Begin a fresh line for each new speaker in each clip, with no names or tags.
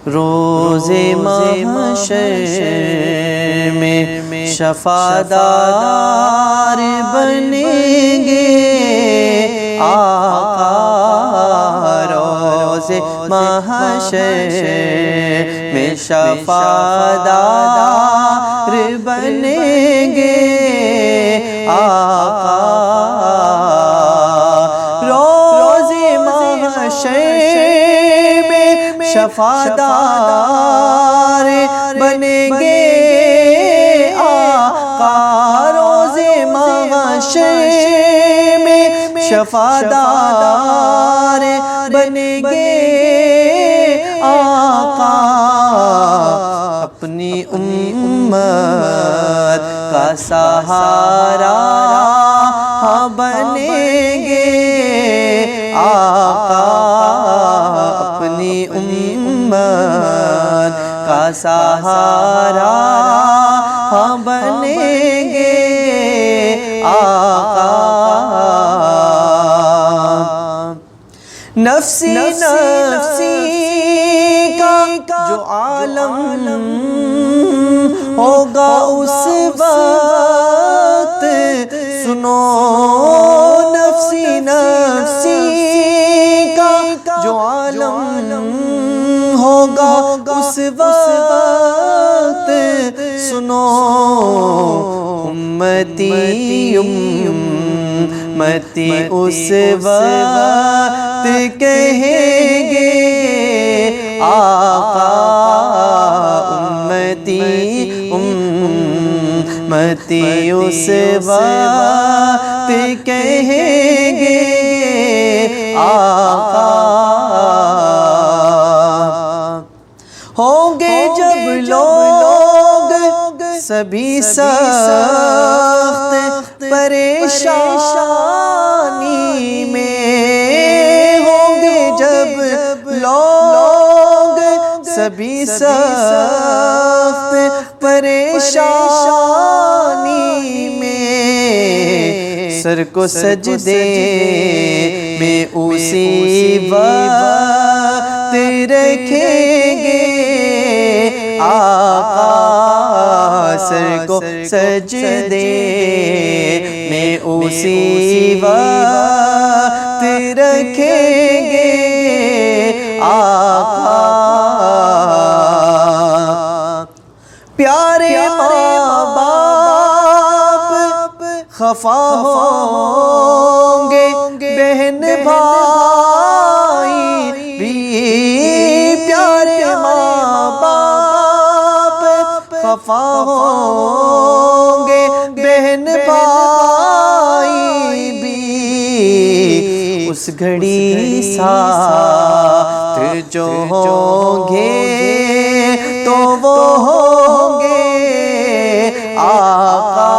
روز محشر میں شفاعتدار بنیں گے آقا، روز محشر میں شفاعتدار بنیں گے آقا، روز محشر میں شفاعتدار بنیں گے آقا، روز محشر میں شفاعتدار بنیں گے آقا، اپنی امت کا سہارا بنیں گے آقا، اپنی امت کا سہارا بنیں گے آقا، نفسی نفسی کا جو عالم ہوگا اس وقت سنو، نفسی نفسی کا جو عالم ہوگا اس وقت سنو، امتی امتی اس وقت کہیں گے آقا، امتی امتی اس وقت کہیں گے آقا، ہوں گے جب لوگ سبھی سخت پریشانی میں، ہوں گے جب لوگ سبھی سخت پریشانی میں، سر کو سجدے میں اسی وقت رکھیں گے آقا، سر کو سجدے میں اسی وقت رکھیں گے آقا، پیارے ماں باپ خفا ہوں گے، بہن بھائی بھی، پیارے ماں باپ خفا ہوں گے، بہن بھائی بھی، اس گھڑی ساتھ جو ہوں گے تو وہ ہوں گے آقا،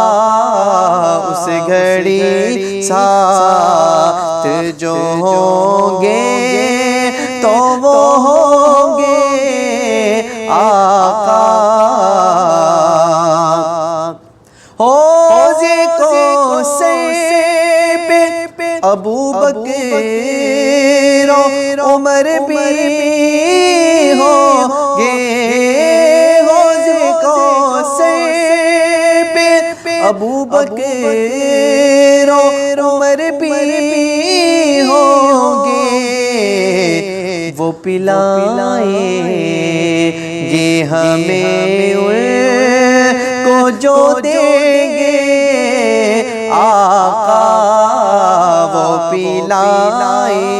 اس گھڑی ساتھ جو ہوں گے تو وہ ہوں گے آقا، حوض کوثر پہ ابو بکر عمر بھی ہوں گے، حوض کوثر پہ ابو بکر عمر بھی ہوں گے، وہ پلائیں گے ہمیں ان کو جو دیں گے آقا، وہ پلائیں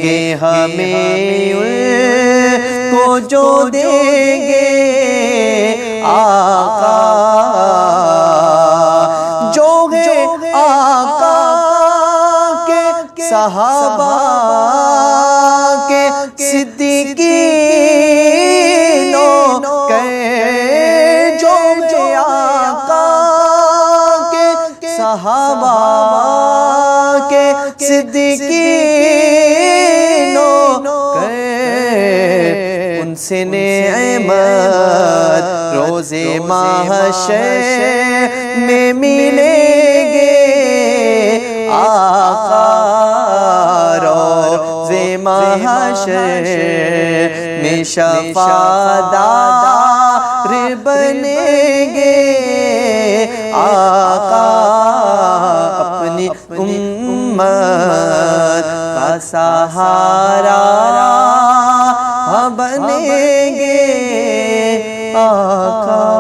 گے ہمیں ان کو جو دیں گے آقا، جو ہے آقا کے صحابہ کے صدیقینوں کے، جو ہے آقا کے صحابہ کے صدیقینوں کے، ان سے نعمت روز محشر میں ملیں گے آقا، روز محشر میں شفاعتدار بنیں گے آقا اپنی امت کا سہارا بنیں گے آقا